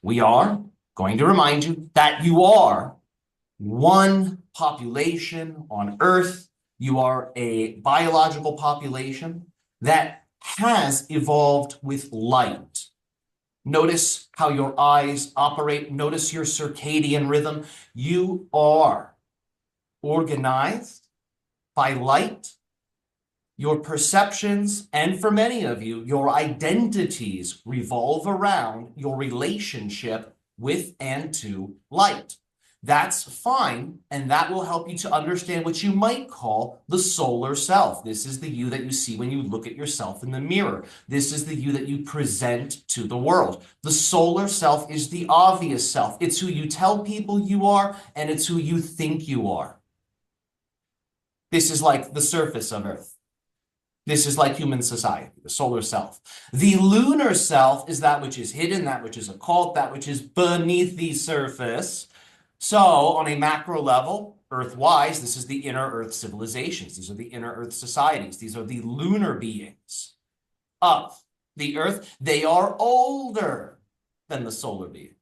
We are going to remind you that you are one population on Earth. You are a biological population that has evolved with light. Notice how your eyes operate. Notice your circadian rhythm. You are organized by light. Your perceptions, and for many of you, your identities revolve around your relationship with and to light. That's fine, and that will help you to understand what you might call the solar self. This is the you that you see when you look at yourself in the mirror. This is the you that you present to the world. The solar self is the obvious self. It's who you tell people you are, and it's who you think you are. This is like the surface of Earth. This is like human society, the solar self. The lunar self is that which is hidden, that which is occult, that which is beneath the surface. So on a macro level, Earth-wise, this is the inner Earth civilizations. These are the inner Earth societies. These are the lunar beings of the Earth. They are older than the solar beings.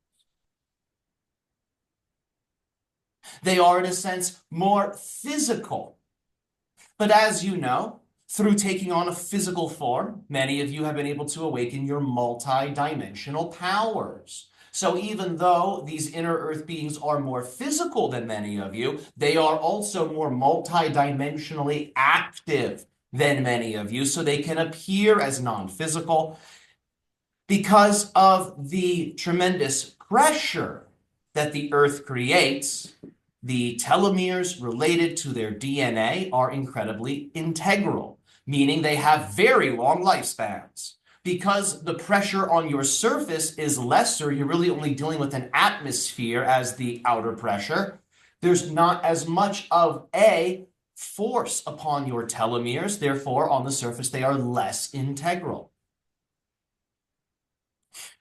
They are, in a sense, more physical. But as you know, through taking on a physical form, many of you have been able to awaken your multi-dimensional powers. So even though these inner Earth beings are more physical than many of you, they are also more multi-dimensionally active than many of you, so they can appear as non-physical because of the tremendous pressure that the Earth creates. The telomeres related to their DNA are incredibly integral, meaning they have very long lifespans. Because the pressure on your surface is lesser, you're really only dealing with an atmosphere as the outer pressure. There's not as much of a force upon your telomeres. Therefore, on the surface, they are less integral.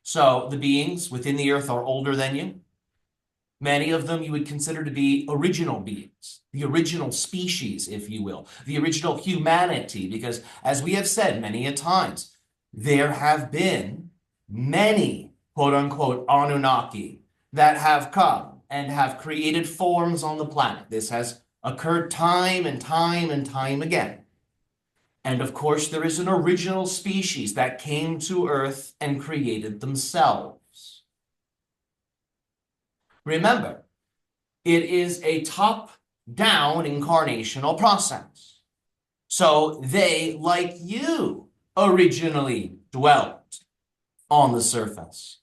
So the beings within the Earth are older than you. Many of them you would consider to be original beings, the original species, if you will, the original humanity, because as we have said many a times, there have been many, quote unquote, Anunnaki that have come and have created forms on the planet. This has occurred time and time and time again. And of course, there is an original species that came to Earth and created themselves. Remember, it is a top-down incarnational process. So they, like you, originally dwelt on the surface.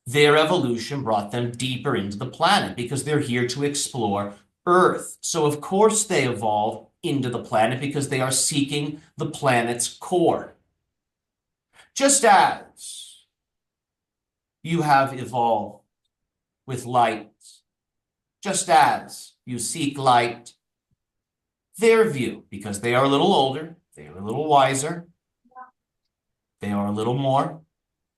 Their evolution brought them deeper into the planet because they're here to explore Earth. So of course they evolve into the planet because they are seeking the planet's core. Just as you have evolved with light, just as you seek light, their view, because they are a little older, they are a little wiser, they are a little more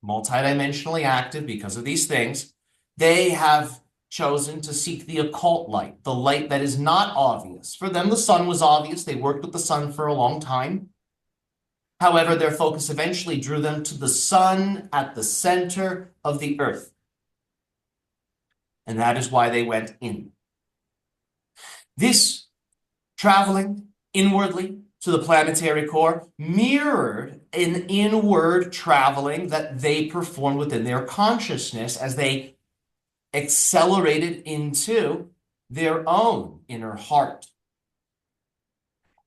multidimensionally active because of these things, they have chosen to seek the occult light, the light that is not obvious. For them, the sun was obvious. They worked with the sun for a long time. However, their focus eventually drew them to the sun at the center of the Earth. And that is why they went in. This traveling inwardly to the planetary core mirrored an inward traveling that they performed within their consciousness as they accelerated into their own inner heart.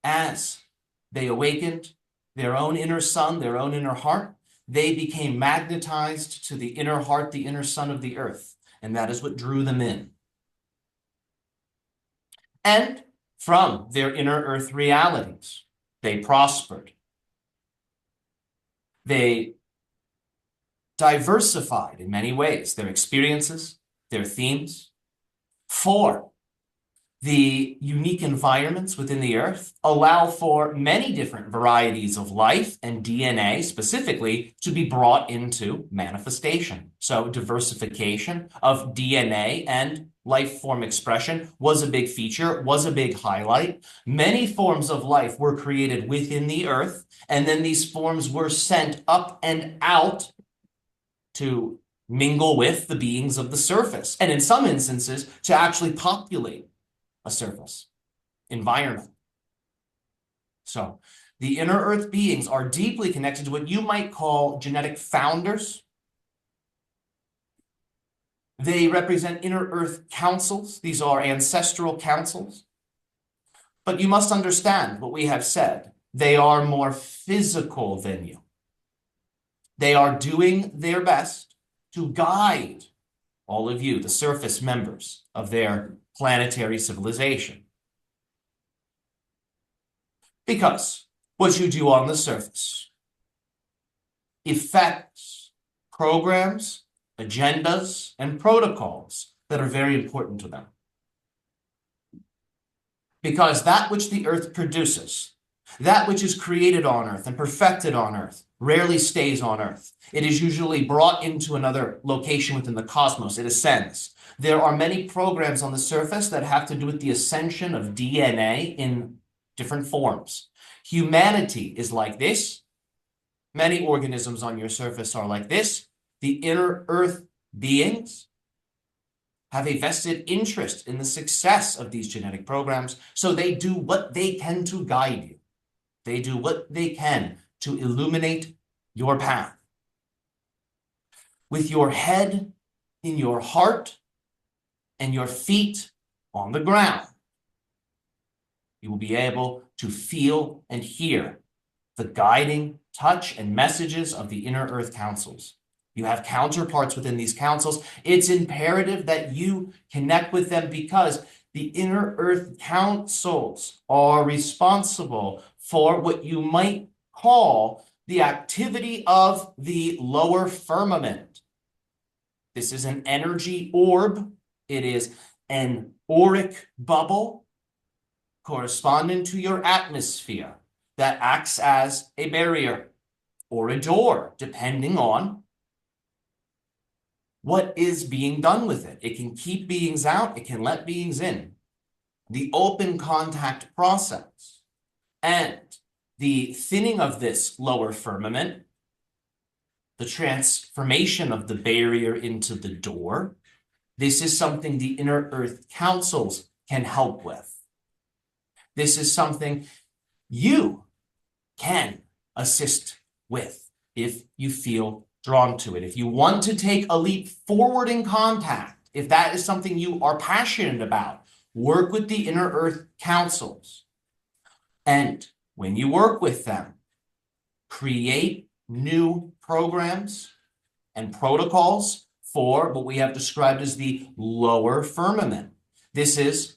As they awakened their own inner sun, their own inner heart, they became magnetized to the inner heart, the inner sun of the Earth. And that is what drew them in. And from their inner Earth realities, they prospered. They diversified in many ways their experiences, their themes. For the unique environments within the Earth allow for many different varieties of life and DNA specifically to be brought into manifestation. So diversification of DNA and life form expression was a big feature, was a big highlight. Many forms of life were created within the Earth, and then these forms were sent up and out to mingle with the beings of the surface, and in some instances, to actually populate a surface environment. So the inner earth beings are deeply connected to what you might call genetic founders. They represent inner earth councils. These are ancestral councils. But you must understand what we have said. They are more physical than you. They are doing their best to guide all of you, the surface members of their planetary civilization. Because what you do on the surface affects programs, agendas, and protocols that are very important to them. Because that which the earth produces, that which is created on earth and perfected on earth, rarely stays on earth. It is usually brought into another location within the cosmos. It ascends. There are many programs on the surface that have to do with the ascension of DNA in different forms. Humanity is like this. Many organisms on your surface are like this. The inner earth beings have a vested interest in the success of these genetic programs, so they do what they can to guide you. They do what they can to illuminate your path. With your head in your heart and your feet on the ground, you will be able to feel and hear the guiding touch and messages of the inner earth councils. You have counterparts within these councils. It's imperative that you connect with them because the inner earth councils are responsible for what you might call the activity of the lower firmament. This is an energy orb. It is an auric bubble corresponding to your atmosphere that acts as a barrier or a door, depending on what is being done with it. It can keep beings out, it can let beings in. The open contact process and the thinning of this lower firmament, the transformation of the barrier into the door, this is something the inner earth councils can help with. This is something you can assist with if you feel drawn to it. If you want to take a leap forward in contact, if that is something you are passionate about, work with the inner earth councils. And when you work with them, create new programs and protocols for what we have described as the lower firmament. This is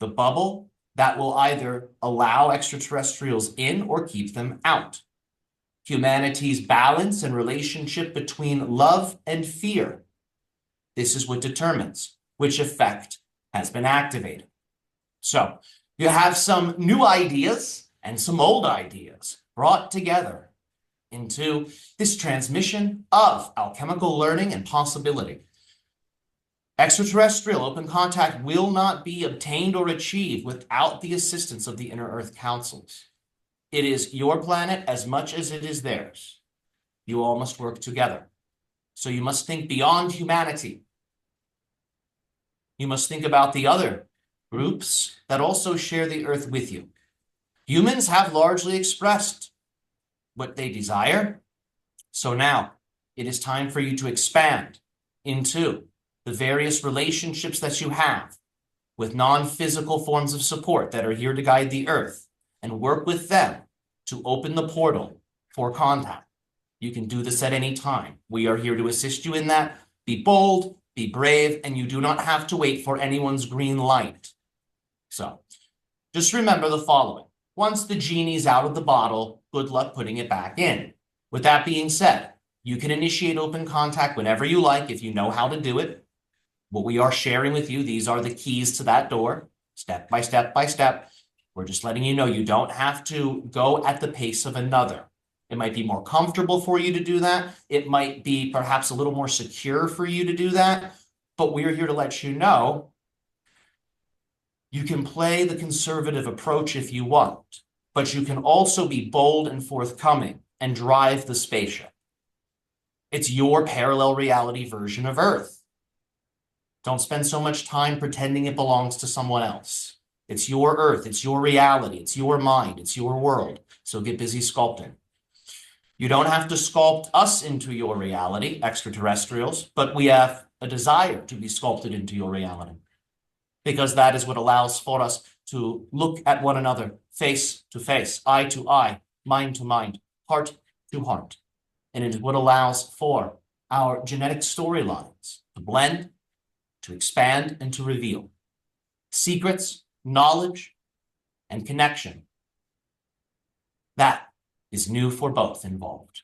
the bubble that will either allow extraterrestrials in or keep them out. Humanity's balance and relationship between love and fear. This is what determines which effect has been activated. So you have some new ideas and some old ideas brought together into this transmission of alchemical learning and possibility. Extraterrestrial open contact will not be obtained or achieved without the assistance of the inner earth councils. It is your planet as much as it is theirs. You all must work together. So you must think beyond humanity. You must think about the other groups that also share the earth with you. Humans have largely expressed what they desire. So now it is time for you to expand into the various relationships that you have with non-physical forms of support that are here to guide the earth, and work with them to open the portal for contact. You can do this at any time. We are here to assist you in that. Be bold, be brave, and you do not have to wait for anyone's green light. So just remember the following. Once the genie's out of the bottle, good luck putting it back in. With that being said, you can initiate open contact whenever you like if you know how to do it. What we are sharing with you, these are the keys to that door, step by step by step. We're just letting you know you don't have to go at the pace of another. It might be more comfortable for you to do that. It might be perhaps a little more secure for you to do that. But we're here to let you know you can play the conservative approach if you want, but you can also be bold and forthcoming and drive the spaceship. It's your parallel reality version of Earth. Don't spend so much time pretending it belongs to someone else. It's your Earth, it's your reality, it's your mind, it's your world. So get busy sculpting. You don't have to sculpt us into your reality, extraterrestrials, but we have a desire to be sculpted into your reality, because that is what allows for us to look at one another face to face, eye to eye, mind to mind, heart to heart. And it is what allows for our genetic storylines to blend, to expand, and to reveal secrets, knowledge, and connection. That is new for both involved.